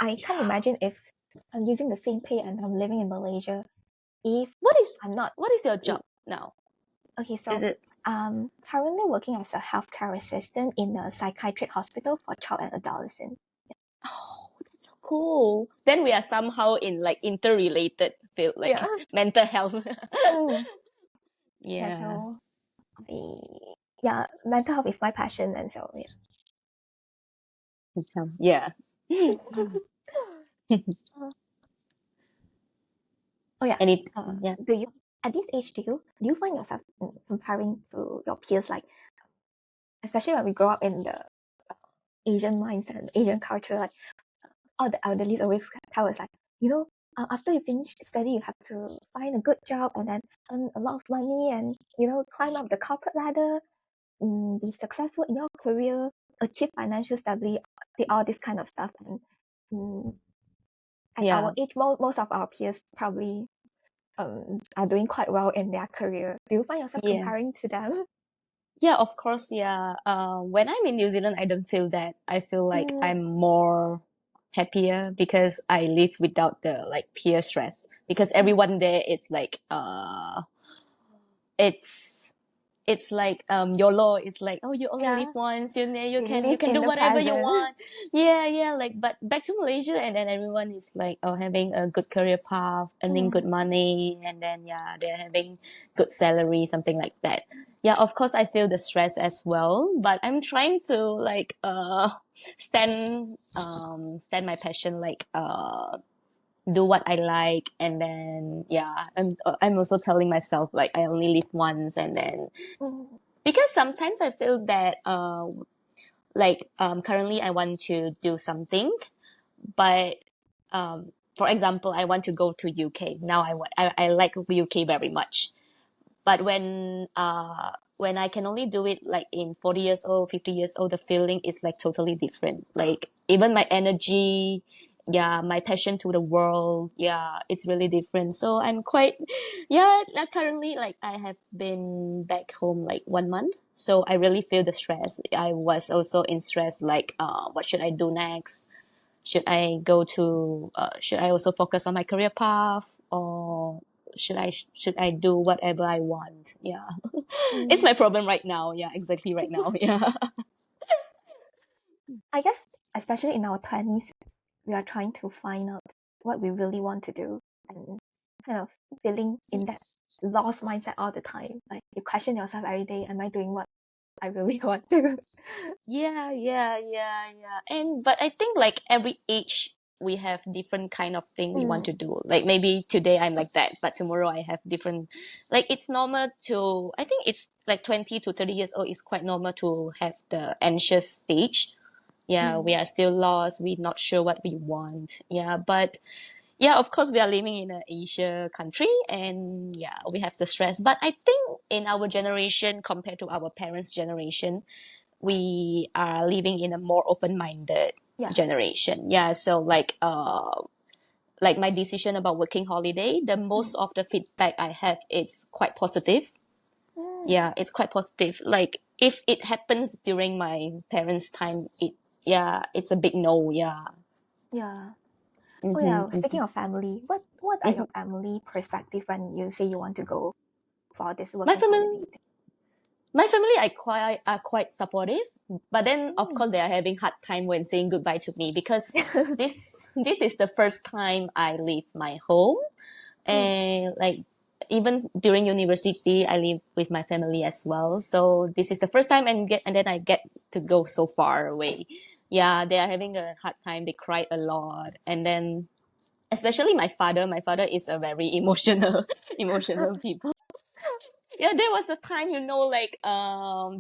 S1: I can't
S2: Yeah.
S1: imagine if I'm using the same pay and I'm living in Malaysia. If
S2: What is
S1: I'm not,
S2: what is your job now?
S1: okay,
S2: Is
S1: so
S2: it?
S1: I'm currently working as a healthcare assistant in a psychiatric hospital for child and adolescent.
S2: Oh, that's so cool. Then we are somehow in like interrelated field,
S1: Yeah.
S2: like mental health.
S1: Mm. Yeah,
S2: Yeah.
S1: so yeah, mental health is my passion, and so yeah.
S2: Yeah.
S1: Uh, oh yeah.
S2: And it,
S1: Uh,
S2: yeah.
S1: do you at this age do you find yourself comparing to your peers, like especially when we grow up in the Asian mindset, Asian culture, like all the elderly always tell us like, after you finish study, you have to find a good job and then earn a lot of money and climb up the corporate ladder, be successful in your career, achieve financial stability, all this kind of stuff. And mm, at our
S2: Yeah.
S1: age, most of our peers probably are doing quite well in their career. Do you find yourself
S2: Yeah.
S1: comparing to them?
S2: Yeah, of course, yeah. When I'm in New Zealand, I don't feel that. I feel like
S1: Mm,
S2: I'm more happier because I live without the like peer stress. Because
S1: mm,
S2: everyone there is like, it's like your law is like, oh, you only live
S1: yeah,
S2: once, you
S1: they
S2: can
S1: live in
S2: do
S1: the
S2: whatever you
S1: present.
S2: want. Yeah, like, but back to Malaysia, and then everyone is like, oh, having a good career path, earning good
S1: Mm,
S2: money, and then yeah, they're having good salary, something like that. Yeah, of course I feel the stress as well, but I'm trying to like stand my passion, like do what I like, and then yeah, I'm also telling myself like I only live once, and then
S1: mm,
S2: because sometimes I feel that like currently I want to do something, but for example I want to go to UK now. I like UK very much, but when when I can only do it like in 40 years old, 50 years old, the feeling is like totally different. Like even my energy, yeah, my passion to the world, yeah, it's really different. So I'm quite, yeah, like currently like I have been back home like 1 month. So I really feel the stress. I was also in stress, like, what should I do next? Should I also focus on my career path, or should I do whatever I want? Yeah. It's
S1: Mm.
S2: my problem right now. Yeah, exactly right now. Yeah.
S1: I guess, especially in our 20s, we are trying to find out what we really want to do and kind of feeling in that lost mindset all the time. Like you question yourself every day, am I doing what I really want to?
S2: Yeah. And but I think like every age we have different kind of thing we want
S1: Mm,
S2: to do. Like maybe today I'm like that, but tomorrow I have different. Like it's normal to. I think it's like 20 to 30 years old is quite normal to have the anxious stage. Yeah, we
S1: mm,
S2: are still lost. We're not sure what we want. Yeah, but yeah, of course, we are living in an Asia country, and yeah, we have the stress. But I think in our generation, compared to our parents' generation, we are living in a more open-minded
S1: yes.
S2: generation. Yeah, so like my decision about working holiday, the most
S1: Mm,
S2: of the feedback I have is quite positive.
S1: mm,
S2: Yeah, it's quite positive. Like if it happens during my parents' time, yeah, it's a big no. Yeah.
S1: yeah. Oh
S2: Mm-hmm,
S1: yeah.
S2: mm-hmm,
S1: Speaking of family, what are
S2: mm-hmm.
S1: your family perspective when you say you want to go for this
S2: My
S1: working
S2: family
S1: holiday thing?
S2: My family are quite supportive, but then of
S1: Mm.
S2: course they are having hard time when saying goodbye to me because this is the first time I leave my home,
S1: Mm,
S2: and like even during university I live with my family as well. So this is the first time, and then I get to go so far away. Yeah, they are having a hard time. They cried a lot, and then especially my father. My father is a very emotional emotional people. Yeah, there was a time, like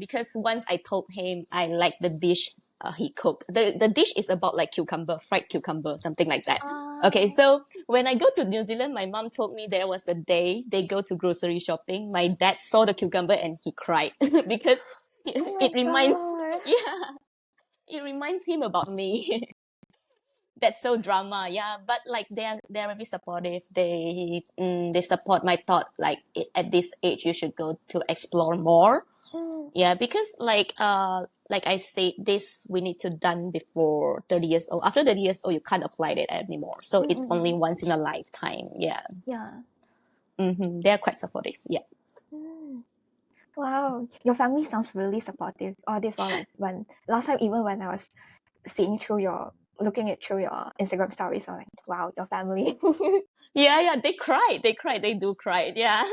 S2: because once I told him I like the dish he cooked. The dish is about like cucumber, fried cucumber, something like that. Okay,
S1: uh,
S2: so when I go to New Zealand, my mom told me there was a day they go to grocery shopping. My dad saw the cucumber and he cried because
S1: oh my
S2: it reminds
S1: god.
S2: yeah, it reminds him about me. That's so drama, yeah, but like they're very supportive. They support my thought, like at this age you should go to explore more.
S1: Mm,
S2: Yeah, because like I say, this we need to done before 30 years old. After 30 years old you can't apply it anymore, so
S1: mm,
S2: it's only
S1: mm,
S2: once in a lifetime. Yeah.
S1: yeah.
S2: They're quite supportive. Yeah.
S1: Mm. Wow, your family sounds really supportive. All this while, like when last time, even when I was looking at through your Instagram stories, I'm like, wow, your family.
S2: Yeah, they cried, they do cry, yeah.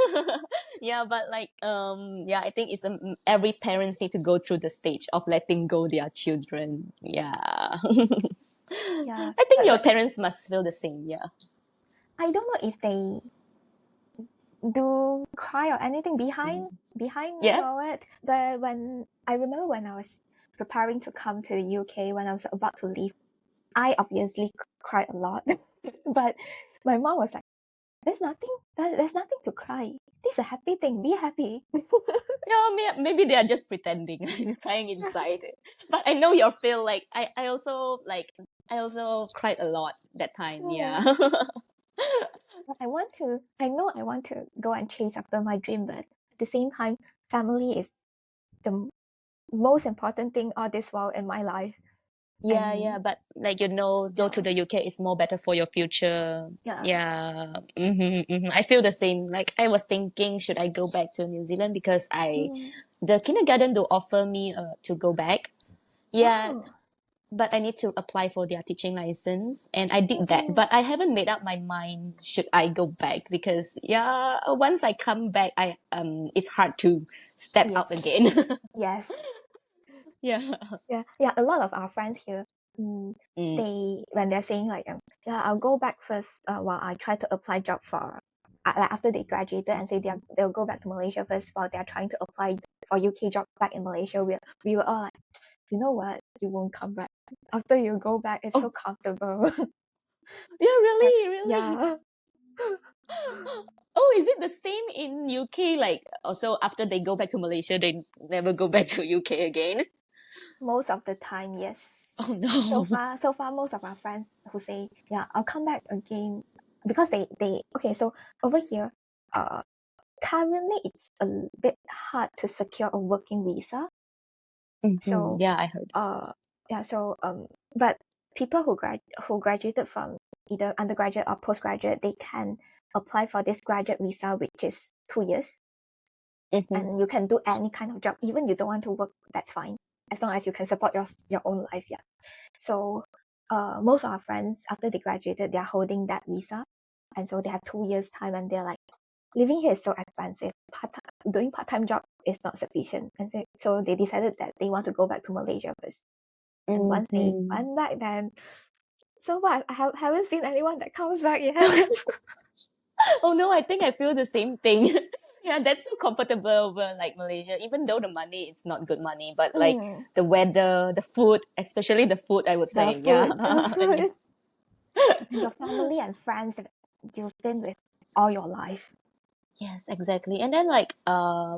S2: Yeah, but like yeah, I think it's every parents need to go through the stage of letting go their children. Yeah.
S1: Yeah,
S2: I think your
S1: but
S2: parents must feel the same. Yeah.
S1: I don't know if they do cry or anything behind me
S2: Yeah.
S1: or what. But when I remember when I was preparing to come to the UK, when I was about to leave, I obviously cried a lot. But my mom was like, "There's nothing. There's nothing to cry. This is a happy thing. Be happy."
S2: Yeah, maybe they are just pretending, crying inside. But I know your feel. Like I also cried a lot that time.
S1: Hmm.
S2: Yeah.
S1: But I know I want to go and chase after my dream, but at the same time, family is the most important thing all this while in my life.
S2: Yeah,
S1: And
S2: but like go to
S1: yeah,
S2: the UK is more better for your future.
S1: yeah,
S2: Yeah, I feel the same. Like I was thinking, should I go back to New Zealand because
S1: mm,
S2: the kindergarten do offer me to go back. Yeah,
S1: oh,
S2: but I need to apply for their teaching license, and I did that.
S1: mm,
S2: But I haven't made up my mind should I go back because yeah, once I come back, it's hard to step out
S1: yes,
S2: again.
S1: yes,
S2: Yeah.
S1: yeah. A lot of our friends here, mm,
S2: Mm.
S1: they when they're saying like, yeah, I'll go back first. While I try to apply job for, like after they graduated and say they'll go back to Malaysia first while they're trying to apply for UK job back in Malaysia. We were all like, you know what? You won't come back. After you go back, it's so
S2: Oh,
S1: comfortable.
S2: yeah, really, really.
S1: Yeah.
S2: Oh, is it the same in UK? Like, also after they go back to Malaysia, they never go back to UK again?
S1: Most of the time, yes.
S2: Oh
S1: So
S2: no.
S1: far, so far, most of our friends who say, "Yeah, I'll come back again," because they okay. So over here, uh, currently it's a bit hard to secure a working visa. So,
S2: Yeah, I heard.
S1: uh, yeah. So but people who graduated from either undergraduate or postgraduate, they can apply for this graduate visa, which is 2 years, and
S2: Mm-hmm.
S1: you can do any kind of job, even you don't want to work. That's fine, as long as you can support your own life. Yeah. So, most of our friends after they graduated, they are holding that visa, and so they have 2 years time, and they're like, living here is so expensive. Doing part time job is not sufficient, and so they decided that they want to go back to Malaysia first. And once they
S2: Mm-hmm.
S1: went back, then so far haven't seen anyone that comes back yet.
S2: Oh no, I think I feel the same thing. Yeah, that's so comfortable over like Malaysia, even though the money it's not good money, but like
S1: Mm,
S2: the weather, the food, especially the food, I would
S1: the
S2: say. Yeah.
S1: food, the
S2: Yeah.
S1: food, and your family and friends that you've been with all your life.
S2: Yes, exactly. And then like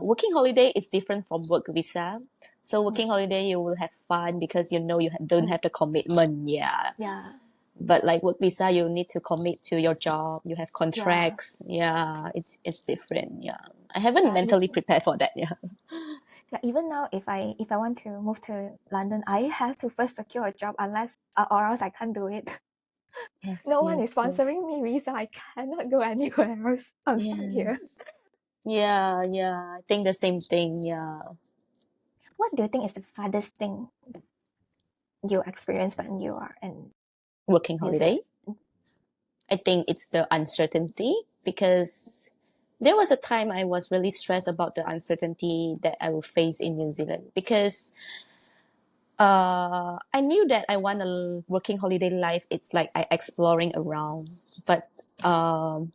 S2: working holiday is different from work visa. So working
S1: Mm,
S2: holiday you will have fun because you know you don't
S1: mm,
S2: have the commitment. Yeah.
S1: yeah,
S2: But like work visa you need to commit to your job. You have
S1: yeah,
S2: contracts. Yeah, it's different. Yeah. I haven't
S1: yeah.
S2: mentally prepared for that. Yeah.
S1: Yeah, even now, if I want to move to London, I have to first secure a job, unless or else I can't do it.
S2: Yes,
S1: No one is
S2: yes, yes.
S1: sponsoring me visa. I cannot go anywhere else. I'm stuck here.
S2: Yes. Yeah, yeah. I think the same thing. Yeah.
S1: What do you think is the hardest thing you experience when you are in
S2: Working
S1: New
S2: holiday.
S1: Zealand?
S2: I think it's the uncertainty because there was a time I was really stressed about the uncertainty that I will face in New Zealand because I knew that I want a working holiday life. It's like I exploring around, but um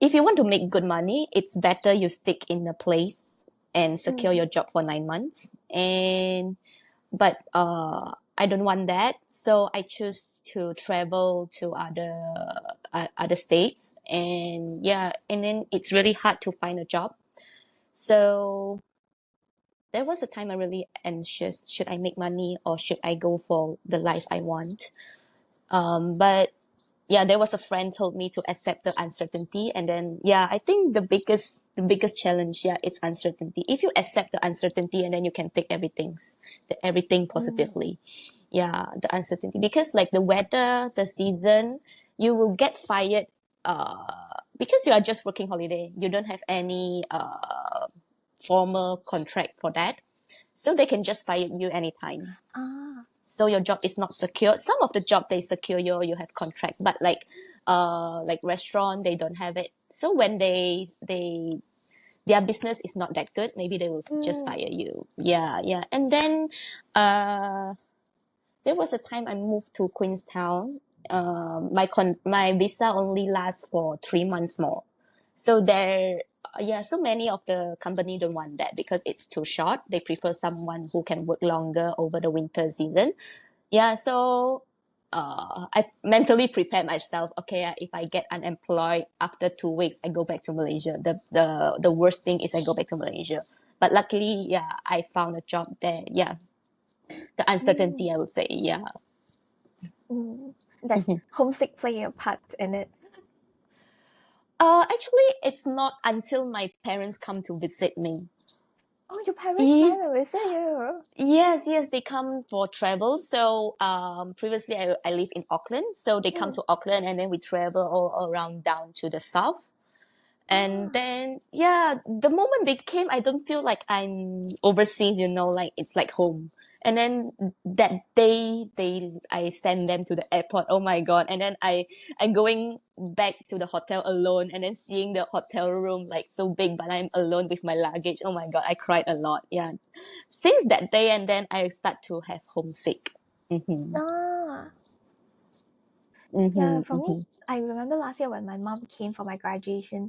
S2: if you want to make good money, it's better you stick in a place and secure your
S1: Mm,
S2: job for 9 months. But I don't want that, so I choose to travel to other states, and yeah, and then it's really hard to find a job. So there was a time I really anxious: should I make money or should I go for the life I want? But yeah, there was a friend told me to accept the uncertainty, and then yeah, I think the biggest challenge, yeah, it's uncertainty. If you accept the uncertainty, and then you can take everything
S1: mm,
S2: positively. Yeah, the uncertainty, because like the weather, the season, you will get fired because you are just working holiday. You don't have any formal contract for that, so they can just fire you anytime,
S1: ah,
S2: so your job is not secure. Some of the job they secure you have contract, but like restaurant they don't have it. So when they their business is not that good, maybe they will just
S1: mm,
S2: fire you. Yeah, yeah. And then uh there was a time I moved to Queenstown. My visa only lasts for 3 months more. So yeah, so many of the company don't want that because it's too short. They prefer someone who can work longer over the winter season. Yeah, so I mentally prepared myself. Okay, if I get unemployed after 2 weeks, I go back to Malaysia. The worst thing is I go back to Malaysia. But luckily, yeah, I found a job there. Yeah, the
S1: mm,
S2: uncertainty, I would say. Yeah.
S1: mm. Does
S2: Mhm.
S1: homesick play a part in it?
S2: Actually, it's not until my parents come to visit me.
S1: Oh, your parents
S2: E-
S1: finally visit you.
S2: Yes, yes, they come for travel. So, previously I live in Auckland, so they come
S1: Mm,
S2: to Auckland and then we travel all around down to the south. And
S1: ah,
S2: then, yeah, the moment they came, I don't feel like I'm overseas, like it's like home. And then that day, I send them to the airport. Oh my God. And then I'm going back to the hotel alone and then seeing the hotel room like so big, but I'm alone with my luggage. Oh my God. I cried a lot. Yeah. Since that day, and then I start to have homesick. Mm-hmm.
S1: ah. Yeah,
S2: Mm-hmm.
S1: for me,
S2: Mm-hmm.
S1: I remember last year when my mom came for my graduation.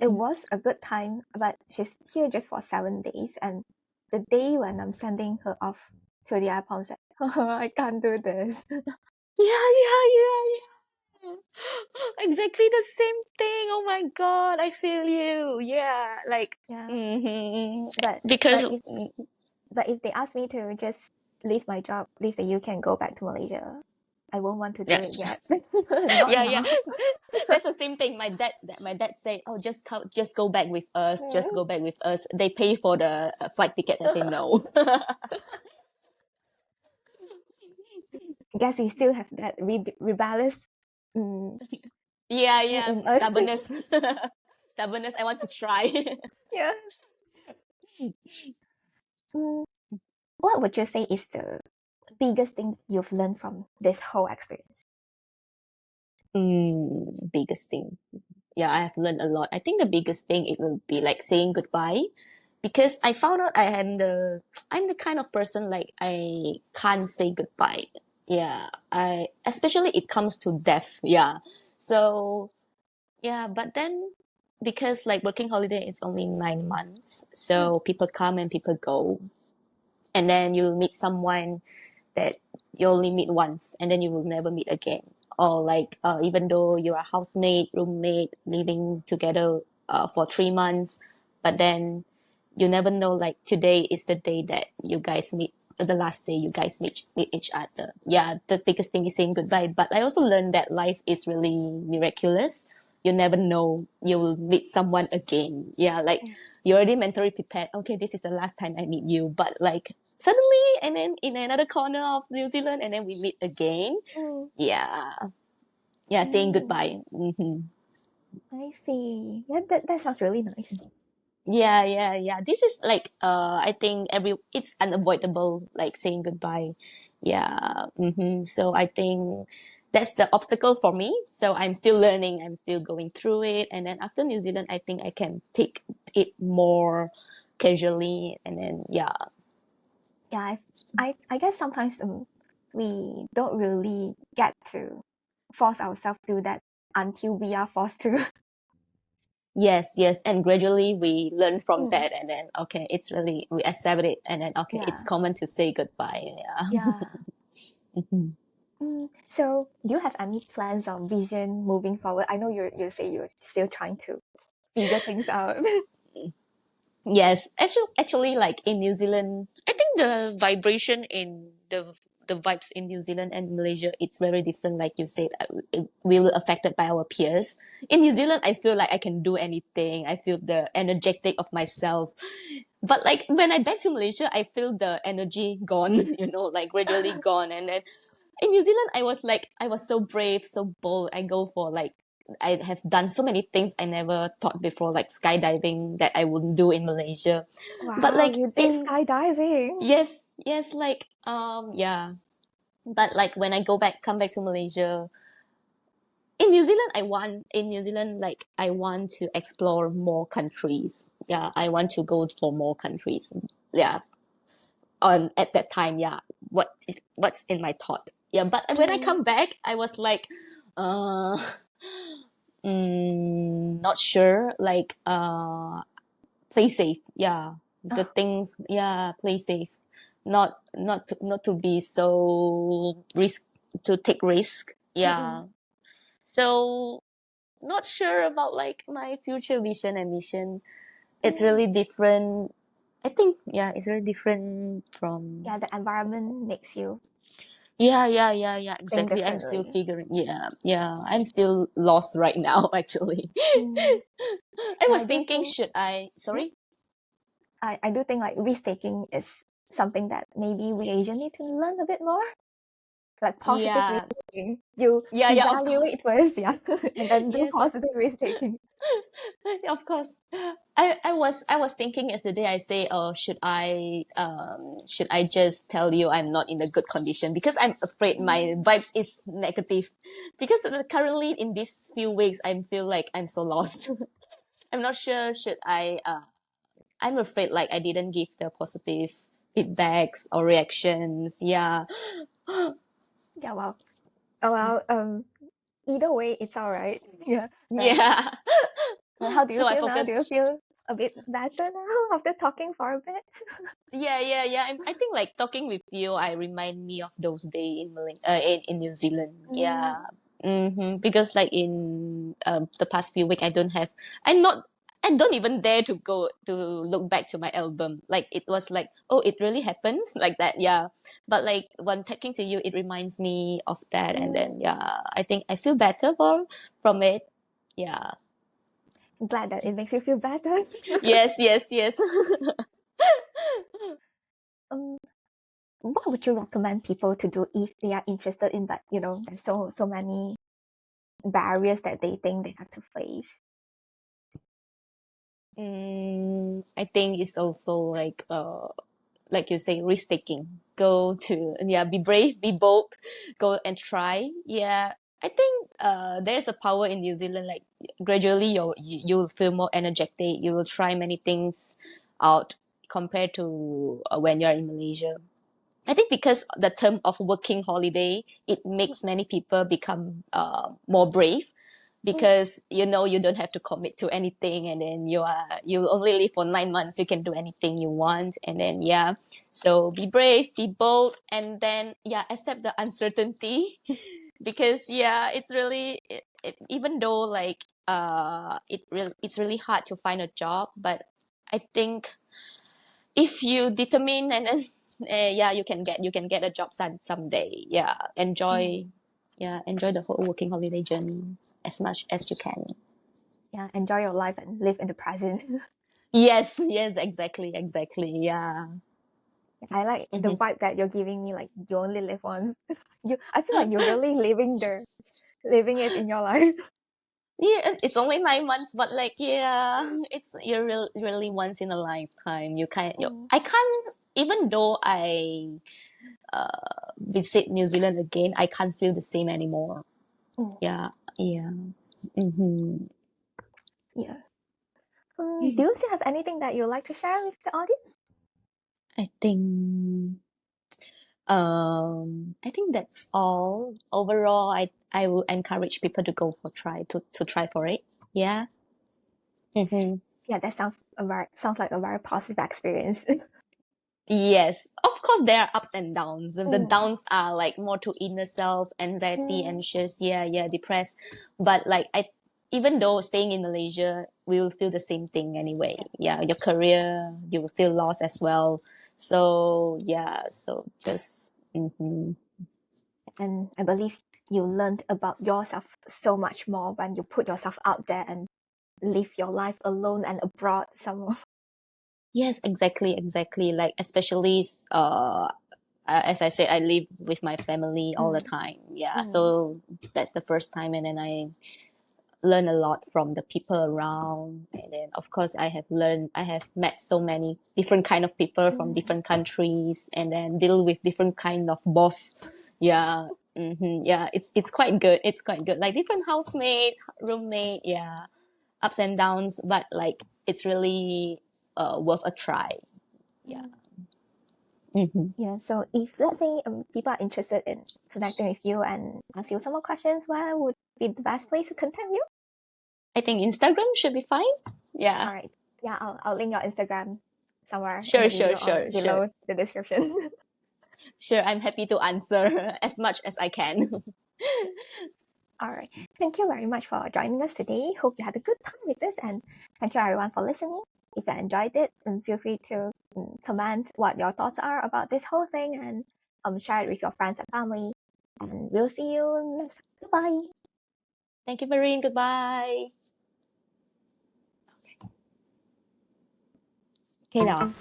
S1: It
S2: Mm-hmm.
S1: was a good time, but she's here just for 7 days. And the day when I'm sending her off to the airport, I was like, I can't do this.
S2: Yeah, yeah, yeah, Exactly the same thing. Oh my God, I feel you. Yeah, like,
S1: Yeah.
S2: hmm
S1: But
S2: because,
S1: but if but if they ask me to just leave my job, leave the UK and go back to Malaysia, I won't want to do
S2: yeah,
S1: it yet. Not
S2: yeah, yeah.
S1: now.
S2: That's the same thing. My dad said, "Oh, just go back with us. Just
S1: Mm.
S2: go back with us." They pay for the flight ticket and say no.
S1: Guess we still have that rebellious mm,
S2: Yeah,
S1: thing
S2: yeah,
S1: in us.
S2: stubbornness, stubbornness. I want to try.
S1: Yeah. Mm, what would you say is the biggest thing you've learned from this whole experience?
S2: Biggest thing. Yeah, I have learned a lot. I think the biggest thing it will be like saying goodbye, because I found out I'm the kind of person like I can't say goodbye. Yeah, I especially it comes to death. Yeah, so yeah, but then because like working holiday is only 9 months,
S1: Mm.
S2: so people come and people go, and then you meet someone that you only meet once and then you will never meet again. Or like even though you're a housemate, roommate, living together for 3 months, but then you never know, like today is the day that you guys meet, the last day you guys meet each other. Yeah, the biggest thing is saying goodbye. But I also learned that life is really miraculous. You never know you will meet someone again. Yeah, like
S1: Mm.
S2: you're already mentally prepared. Okay, this is the last time I meet you. But like suddenly, and then in another corner of New Zealand, and then we meet again.
S1: Mm.
S2: Yeah, yeah, saying
S1: Mm.
S2: goodbye.
S1: I see. Yeah, that sounds really nice.
S2: Yeah, yeah, yeah. This is like I think it's unavoidable, like saying goodbye. Yeah. So I think that's the obstacle for me. So I'm still learning, I'm still going through it. And then after New Zealand, I think I can take it more casually, and then yeah.
S1: Yeah, I guess sometimes we don't really get to force ourselves to do that until we are forced to.
S2: Yes, yes. And gradually we learn from
S1: Mm.
S2: that, and then okay, it's really we accept it, and then okay, it's
S1: Yeah,
S2: common to say goodbye. Yeah.
S1: yeah. So, do you have any plans or vision moving forward? I know you say you're still trying to figure things out.
S2: Yes, actually, like in New Zealand, I think the vibration in the vibes in New Zealand and Malaysia, it's very different. Like you said, we were affected by our peers. In New Zealand, I feel like I can do anything. I feel the energetic of myself. But like when I back to Malaysia, I feel the energy gone. Like gradually gone. And then in New Zealand, I was so brave, so bold. I go for like I have done so many things I never thought before, like skydiving that I wouldn't do in Malaysia. But
S1: Wow,
S2: like
S1: you did
S2: in
S1: skydiving.
S2: yes, yes, like yeah. But like when I come back to Malaysia, in New Zealand, like I want to explore more countries. Yeah, I want to go for more countries. Yeah, on at that time, yeah, what's in my thought. Yeah, but when I
S1: Mm,
S2: come back, I was like, uh, not sure. Like, play safe. Yeah, the
S1: oh,
S2: things. Yeah, play safe. Not to be so risk to take risk.
S1: mm-mm,
S2: Yeah. So not sure about like my future vision and mission. It's
S1: mm.
S2: really different. I think yeah, it's really different from
S1: Yeah, the environment makes you
S2: yeah, yeah, yeah, yeah,
S1: think
S2: exactly. I'm still
S1: differently.
S2: figuring, yeah, yeah, I'm still lost right now, actually.
S1: Mm.
S2: I
S1: Yeah,
S2: was
S1: I do
S2: thinking,
S1: think.
S2: should I,
S1: Mm,
S2: sorry?
S1: I do think like risk taking is something that maybe we Asian need to learn a bit more. Like positive risk
S2: Yeah,
S1: taking. You
S2: yeah, yeah, of course.
S1: evaluate first, yeah, and then do
S2: Yes,
S1: positive risk taking.
S2: of course. I was thinking yesterday, I say, oh, should I just tell you I'm not in a good condition because I'm afraid my
S1: Mm.
S2: vibes is negative. Because currently in these few weeks, I feel like I'm so lost. I'm not sure, should I'm afraid like I didn't give the positive feedbacks or reactions. Yeah.
S1: Yeah, well, oh, well, either way, it's all right. Yeah.
S2: Yeah.
S1: How do you
S2: So I
S1: feel now? Do
S2: focus.
S1: you feel a bit better now after talking for a bit?
S2: Yeah, yeah, yeah. I think like talking with you, I remind me of those days in in New Zealand.
S1: Mm,
S2: Yeah. Because like in the past few weeks, I'm not, I don't even dare to go to look back to my album. Like it was like, oh, it really happens like that, yeah. But like when talking to you, it reminds me of that, and then
S1: Mm,
S2: yeah, I think I feel better from it. Yeah.
S1: I'm glad that it makes you feel better.
S2: Yes, yes, yes.
S1: um, what would you recommend people to do if they are interested in, but there's so many barriers that they think they have to face?
S2: I think it's also like you say, risk taking. Go to, yeah, be brave, be bold, go and try. Yeah, I think there's a power in New Zealand. Like gradually, you'll feel more energetic. You will try many things out compared to when you're in Malaysia. I think because the term of working holiday, it makes many people become more brave
S1: Mm,
S2: because you don't have to commit to anything, and then you only live for 9 months. You can do anything you want, and then yeah, so be brave, be bold, and then yeah, accept the uncertainty because yeah, even though like it's really hard to find a job, but I think if you determine and then yeah, you can get a job someday. Yeah,
S1: mm.
S2: enjoy the whole working holiday journey as much as you can.
S1: Yeah, enjoy your life and live in the present.
S2: Yes, yes, exactly, yeah.
S1: I like the
S2: Hmm.
S1: vibe that you're giving me, like you only live once. I feel like you're really living it in your life.
S2: Yeah, it's only 9 months, but like yeah, it's really once in a lifetime.
S1: Mm,
S2: I can't, even though I visit New Zealand again, I can't feel the same anymore.
S1: mm,
S2: Yeah, yeah. Hmm.
S1: yeah. Do you still have anything that you'd like to share with the audience?
S2: I think I think that's all. Overall, I will encourage people to go for try to try for it. Yeah. Mm-hmm.
S1: Yeah, that sounds like a very positive experience.
S2: Yes. Of course, there are ups and downs. The
S1: Mm,
S2: downs are like more to inner self, anxiety,
S1: mm,
S2: anxious, yeah, depressed. But like even though staying in Malaysia, we will feel the same thing anyway.
S1: yeah.
S2: Yeah, your career, you will feel lost as well. So yeah, so just
S1: And I believe you learned about yourself so much more when you put yourself out there and live your life alone and abroad somewhere.
S2: yes, exactly. Like especially as I said, I live with my family all the
S1: Mm,
S2: time. Yeah,
S1: mm,
S2: so that's the first time, and then I learn a lot from the people around, and then of course I have met so many different kind of people from
S1: mm.
S2: different countries, and then deal with different kind of boss. Yeah. Yeah, it's quite good. It's quite good. Like different housemate, roommate. Yeah, ups and downs, but like it's really worth a try. Yeah.
S1: Mm.
S2: Hmm.
S1: Yeah, so if let's say people are interested in connecting with you and ask you some more questions, where would be the best place to contact you?
S2: I think Instagram should be fine.
S1: All
S2: Yeah.
S1: right. Yeah, I'll link your Instagram somewhere in
S2: Sure,
S1: the
S2: sure,
S1: video or
S2: sure, sure.
S1: below the description.
S2: Sure, I'm happy to answer as much as I can.
S1: All right. Thank you very much for joining us today. Hope you had a good time with this, and thank you everyone for listening. If you enjoyed it, feel free to comment what your thoughts are about this whole thing and share it with your friends and family. And we'll see you next time. Goodbye.
S2: Thank you, Marine. Goodbye. Okay now.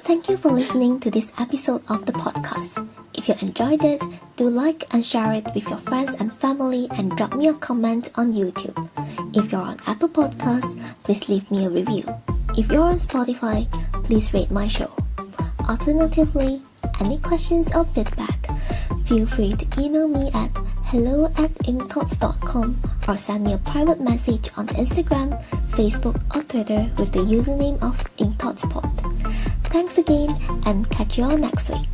S1: Thank you for listening to this episode of the podcast. If you enjoyed it, do like and share it with your friends and family and drop me a comment on YouTube. If you're on Apple Podcasts, please leave me a review. If you're on Spotify, please rate my show. Alternatively, any questions or feedback, feel free to email me at hello@inkthoughts.com or send me a private message on Instagram, Facebook or Twitter with the username of InkThoughtspod. Thanks again and catch you all next week.